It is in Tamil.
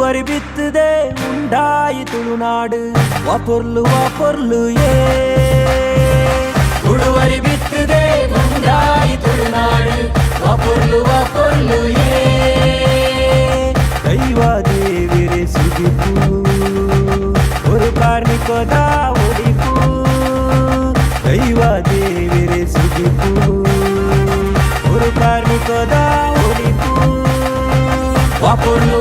உடுவரி வித்துதே உண்டாயி துளுநாடு வாப்பொருளு ஏ உடுவரி வித்துதே உண்டாயி துளுநாடு வாப்பொருளு ஏ దైవాదేవిరే సుదిపు ஒரு కార్మికోదా ఒడిపు దైవాదేవిరే సుదిపు ஒரு కార్మికోదా ఒడిపు వాపొర్లు